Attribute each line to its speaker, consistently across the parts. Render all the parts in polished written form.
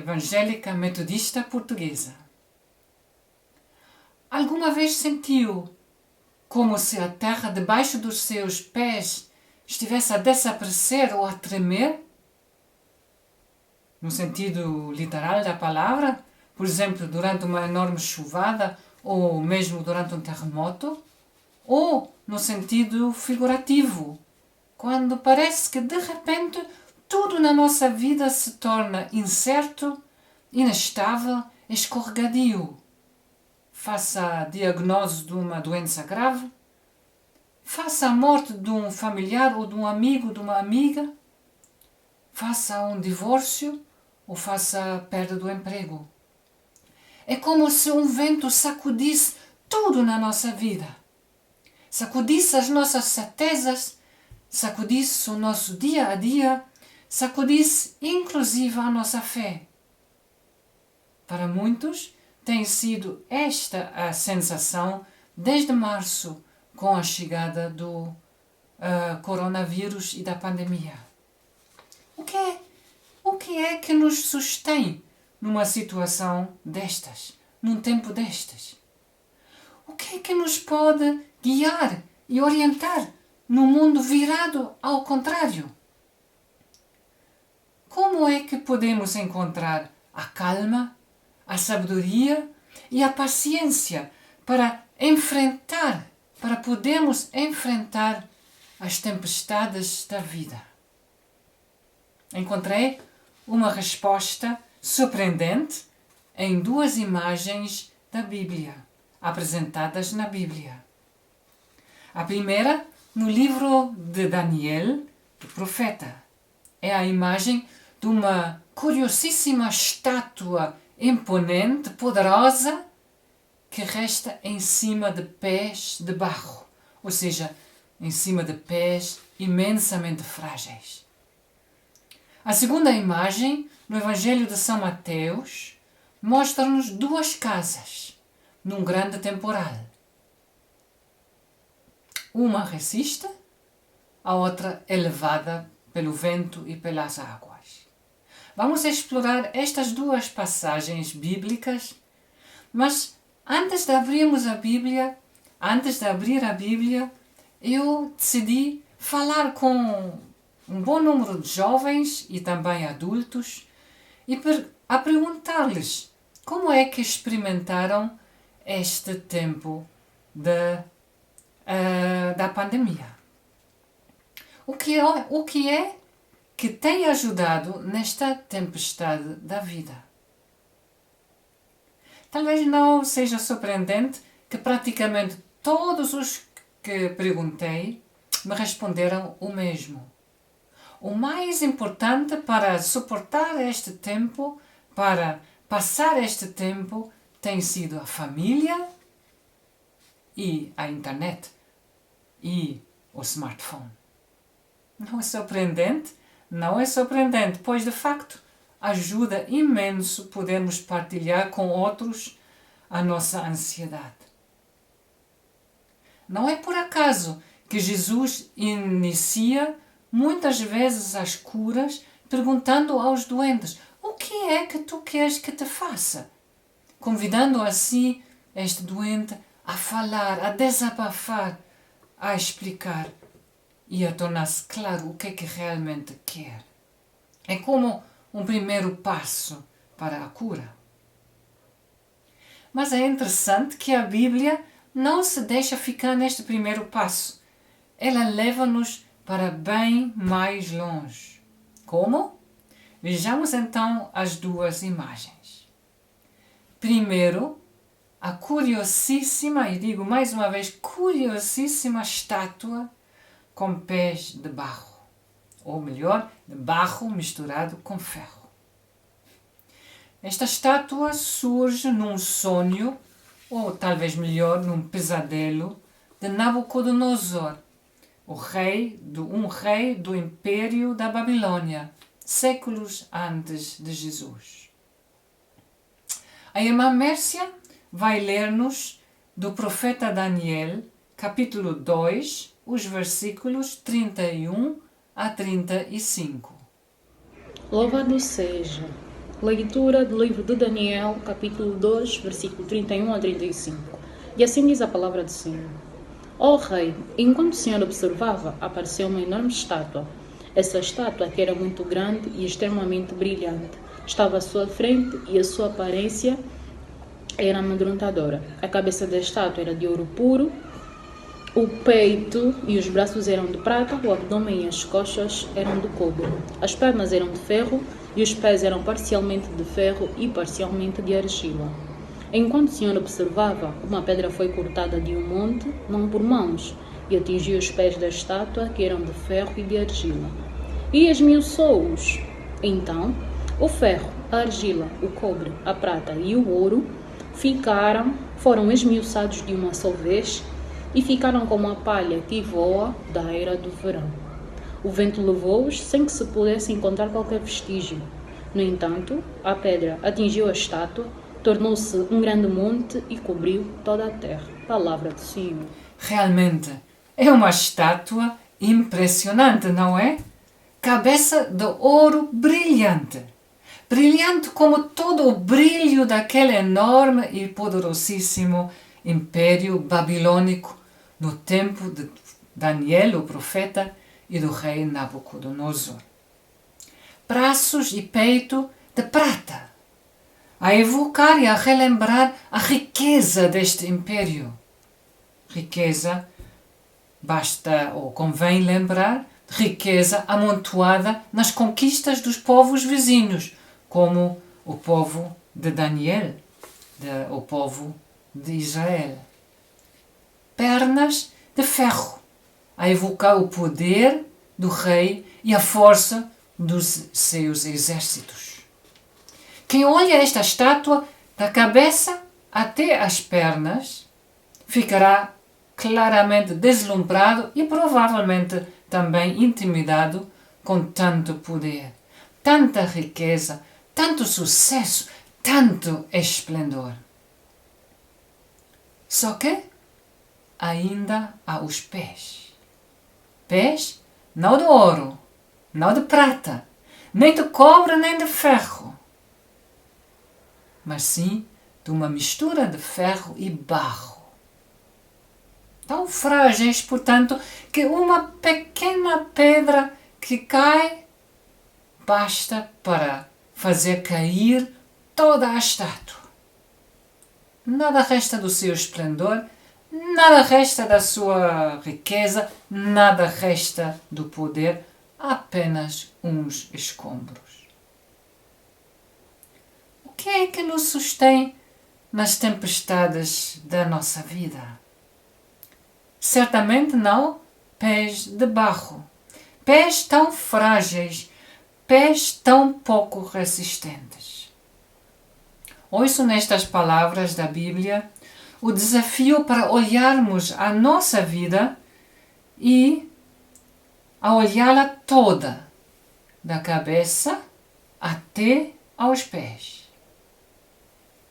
Speaker 1: evangélica metodista portuguesa. Alguma vez sentiu como se a terra debaixo dos seus pés estivesse a desaparecer ou a tremer? No sentido literal da palavra, por exemplo, durante uma enorme chuvada ou mesmo durante um terremoto? Ou no sentido figurativo, quando parece que de repente tudo na nossa vida se torna incerto, inestável, escorregadio? Face à diagnose de uma doença grave? Face à morte de um familiar ou de um amigo, de uma amiga? Face a um divórcio ou face à perda do emprego? É como se um vento sacudisse tudo na nossa vida. Sacudisse as nossas certezas, sacudisse o nosso dia a dia, sacudisse inclusive a nossa fé. Para muitos, tem sido esta a sensação desde março, com a chegada do coronavírus e da pandemia. O que é que nos sustém numa situação destas, num tempo destas? O que é que nos pode guiar e orientar num mundo virado ao contrário? Como é que podemos encontrar a calma, a sabedoria e a paciência para podermos enfrentar as tempestades da vida? Encontrei uma resposta surpreendente em duas imagens da Bíblia, apresentadas na Bíblia. A primeira, no livro de Daniel, o profeta. É a imagem de uma curiosíssima estátua imponente, poderosa, que resta em cima de pés de barro, ou seja, em cima de pés imensamente frágeis. A segunda imagem, no Evangelho de São Mateus, mostra-nos duas casas, num grande temporal. Uma resiste, a outra é levada pelo vento e pelas águas. Vamos explorar estas duas passagens bíblicas, mas antes de abrir a Bíblia, eu decidi falar com um bom número de jovens e também adultos e a perguntar-lhes como é que experimentaram este tempo da pandemia. O que é que tem ajudado nesta tempestade da vida? Talvez não seja surpreendente que praticamente todos os que perguntei me responderam o mesmo. O mais importante para suportar este tempo, para passar este tempo, tem sido a família e a internet e o smartphone. Não é surpreendente? Não é surpreendente, pois de facto ajuda imenso podermos partilhar com outros a nossa ansiedade. Não é por acaso que Jesus inicia muitas vezes as curas perguntando aos doentes: o que é que tu queres que te faça? Convidando assim este doente a falar, a desabafar, a explicar e a tornar-se claro o que é que realmente quer. É como um primeiro passo para a cura. Mas é interessante que a Bíblia não se deixa ficar neste primeiro passo. Ela leva-nos para bem mais longe. Como? Vejamos então as duas imagens. Primeiro, a curiosíssima, e digo mais uma vez, curiosíssima estátua com pés de barro. Ou melhor, de barro misturado com ferro. Esta estátua surge num sonho, ou talvez melhor, num pesadelo, de Nabucodonosor, um rei do Império da Babilônia, séculos antes de Jesus. A irmã Mércia vai ler-nos do profeta Daniel, capítulo 2, os versículos 31 a 35.
Speaker 2: Louvado seja Leitura do livro de Daniel, capítulo 2, versículo 31 a 35. E assim diz a palavra do Senhor. Ó rei, enquanto o Senhor observava, apareceu uma enorme estátua. Essa estátua, que era muito grande e extremamente brilhante, estava à sua frente e a sua aparência era amedrontadora. A cabeça da estátua era de ouro puro, o peito e os braços eram de prata, o abdômen e as coxas eram de cobre. As pernas eram de ferro e os pés eram parcialmente de ferro e parcialmente de argila. Enquanto o Senhor observava, uma pedra foi cortada de um monte, não por mãos, e atingiu os pés da estátua, que eram de ferro e de argila. E esmiuçou-os. Então, o ferro, a argila, o cobre, a prata e o ouro foram esmiuçados de uma só vez e ficaram como a palha que voa da era do verão. O vento levou-os sem que se pudesse encontrar qualquer vestígio. No entanto, a pedra atingiu a estátua, tornou-se um grande monte e cobriu toda a terra. Palavra do Senhor.
Speaker 1: Realmente, é uma estátua impressionante, não é? Cabeça de ouro brilhante. Brilhante como todo o brilho daquele enorme e poderosíssimo império babilônico no tempo de Daniel, o profeta, e do rei Nabucodonosor. Braços e peito de prata, a evocar e a relembrar a riqueza deste império. Riqueza, basta ou convém lembrar, riqueza amontoada nas conquistas dos povos vizinhos, como o povo de Daniel, o povo de Israel. Pernas de ferro, a evocar o poder do rei e a força dos seus exércitos. Quem olha esta estátua, da cabeça até as pernas, ficará claramente deslumbrado e provavelmente também intimidado com tanto poder, tanta riqueza, tanto sucesso, tanto esplendor. Só que ainda há os pés. Pés não de ouro, não de prata, nem de cobre, nem de ferro, mas sim de uma mistura de ferro e barro. Tão frágeis, portanto, que uma pequena pedra que cai basta para fazer cair toda a estátua. Nada resta do seu esplendor, nada resta da sua riqueza, nada resta do poder, apenas uns escombros. O que é que nos sustém nas tempestades da nossa vida? Certamente não pés de barro, pés tão frágeis, pés tão pouco resistentes. Ouço nestas palavras da Bíblia o desafio para olharmos a nossa vida e a olhá-la toda, da cabeça até aos pés.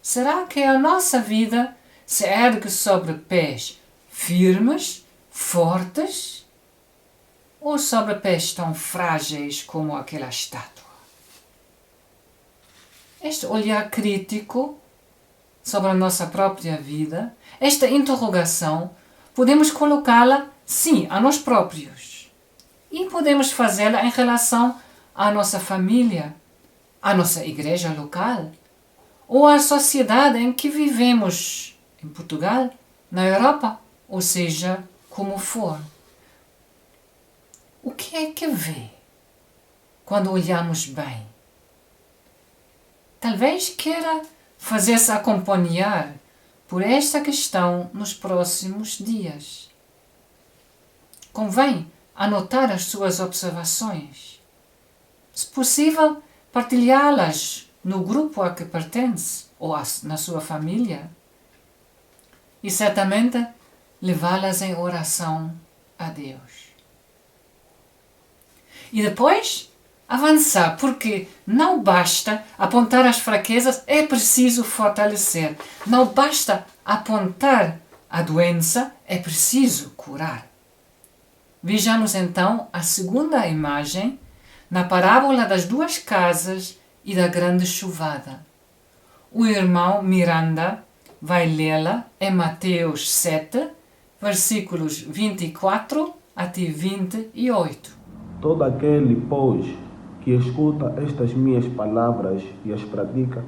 Speaker 1: Será que a nossa vida se ergue sobre pés firmes, fortes, ou sobre pés tão frágeis como aquela estátua? Este olhar crítico sobre a nossa própria vida, esta interrogação, podemos colocá-la, sim, a nós próprios. E podemos fazê-la em relação à nossa família, à nossa igreja local, ou à sociedade em que vivemos, em Portugal, na Europa, ou seja, como for. O que é que vê quando olhamos bem? Talvez queira fazer-se acompanhar por esta questão nos próximos dias. Convém anotar as suas observações. Se possível, partilhá-las no grupo a que pertence ou na sua família. E certamente levá-las em oração a Deus. E depois avançar, porque não basta apontar as fraquezas, é preciso fortalecer. Não basta apontar a doença, é preciso curar. Vejamos então a segunda imagem na parábola das duas casas e da grande chuvada. O irmão Miranda vai lê-la em Mateus 7, versículos 24 até 28.
Speaker 3: Todo aquele, pois, que escuta estas minhas palavras e as pratica,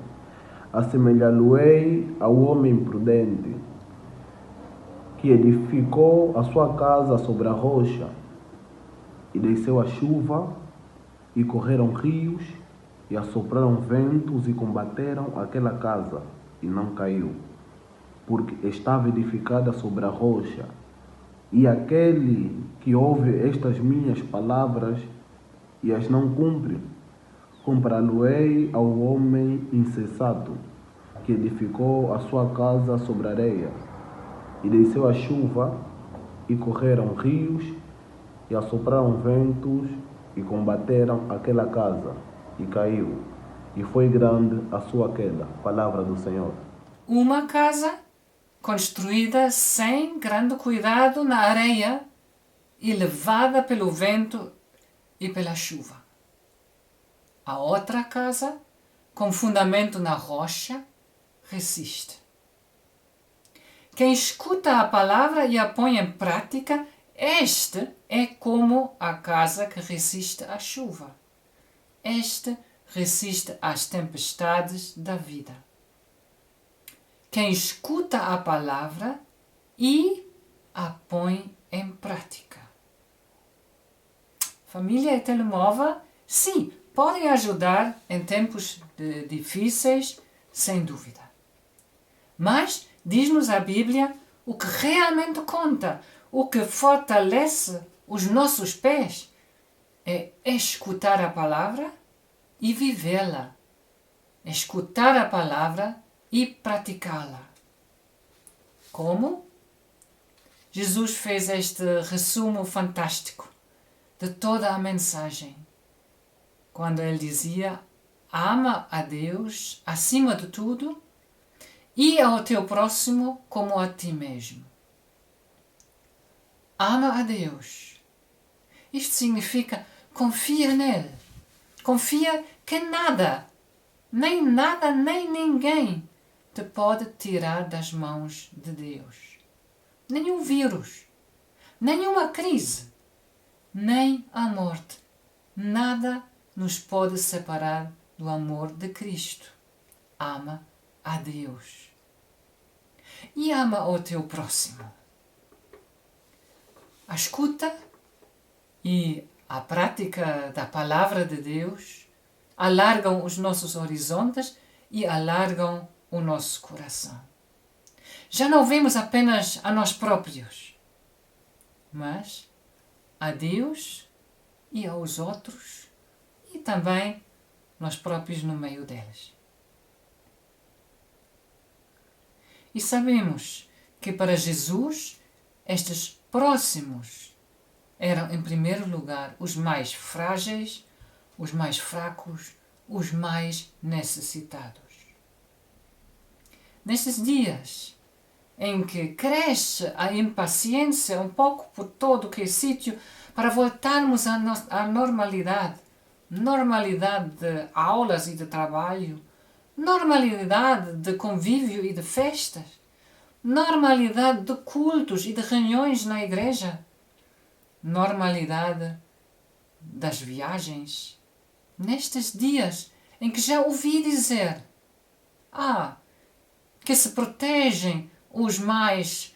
Speaker 3: assemelhá-lo-ei ao homem prudente, que edificou a sua casa sobre a rocha, e desceu a chuva, e correram rios, e assopraram ventos, e combateram aquela casa, e não caiu, porque estava edificada sobre a rocha. E aquele que ouve estas minhas palavras e as não cumpre, compará-lo-ei ao homem insensato, que edificou a sua casa sobre a areia, e desceu a chuva, e correram rios, e assopraram ventos, e combateram aquela casa, e caiu, e foi grande a sua queda. Palavra do Senhor.
Speaker 1: Uma casa construída sem grande cuidado na areia e levada pelo vento e pela chuva. A outra casa, com fundamento na rocha, resiste. Quem escuta a palavra e a põe em prática, este é como a casa que resiste à chuva. Este resiste às tempestades da vida. Quem escuta a palavra e a põe em prática. Família e telemóvel, sim, podem ajudar em tempos difíceis, sem dúvida. Mas, diz-nos a Bíblia, o que realmente conta, o que fortalece os nossos pés, é escutar a palavra e vivê-la. Escutar a palavra e praticá-la. Como? Jesus fez este resumo fantástico de toda a mensagem, quando ele dizia: ama a Deus acima de tudo e ao teu próximo como a ti mesmo. Ama a Deus. Isto significa confia nele. Confia que nada, nem ninguém te pode tirar das mãos de Deus. Nenhum vírus, nenhuma crise, nem a morte. Nada nos pode separar do amor de Cristo. Ama a Deus. E ama o teu próximo. A escuta e a prática da palavra de Deus alargam os nossos horizontes e alargam o nosso coração. Já não vemos apenas a nós próprios, mas a Deus e aos outros e também nós próprios no meio deles. E sabemos que para Jesus estes próximos eram, em primeiro lugar, os mais frágeis, os mais fracos, os mais necessitados. Nestes dias em que cresce a impaciência um pouco por todo que é sítio para voltarmos à normalidade, normalidade de aulas e de trabalho, normalidade de convívio e de festas, normalidade de cultos e de reuniões na igreja, normalidade das viagens. Nestes dias em que já ouvi dizer que se protejam os mais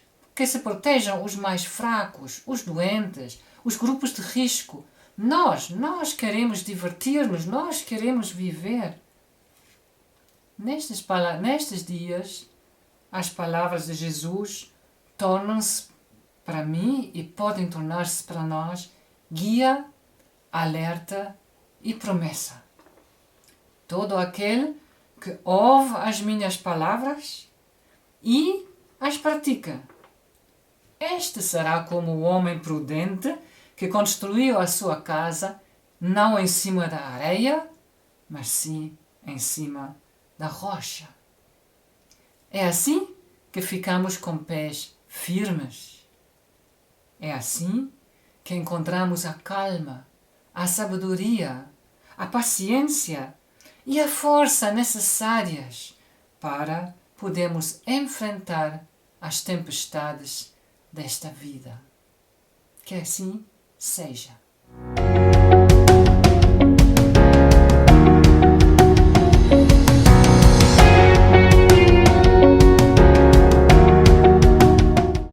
Speaker 1: fracos, os doentes, os grupos de risco. Nós queremos divertir-nos, nós queremos viver. Nestes dias, as palavras de Jesus tornam-se para mim e podem tornar-se para nós guia, alerta e promessa. Todo aquele que ouve as minhas palavras e as pratica, este será como o homem prudente que construiu a sua casa não em cima da areia, mas sim em cima da rocha. É assim que ficamos com pés firmes. É assim que encontramos a calma, a sabedoria, a paciência e a força necessárias para podermos enfrentar as tempestades desta vida. Que assim seja.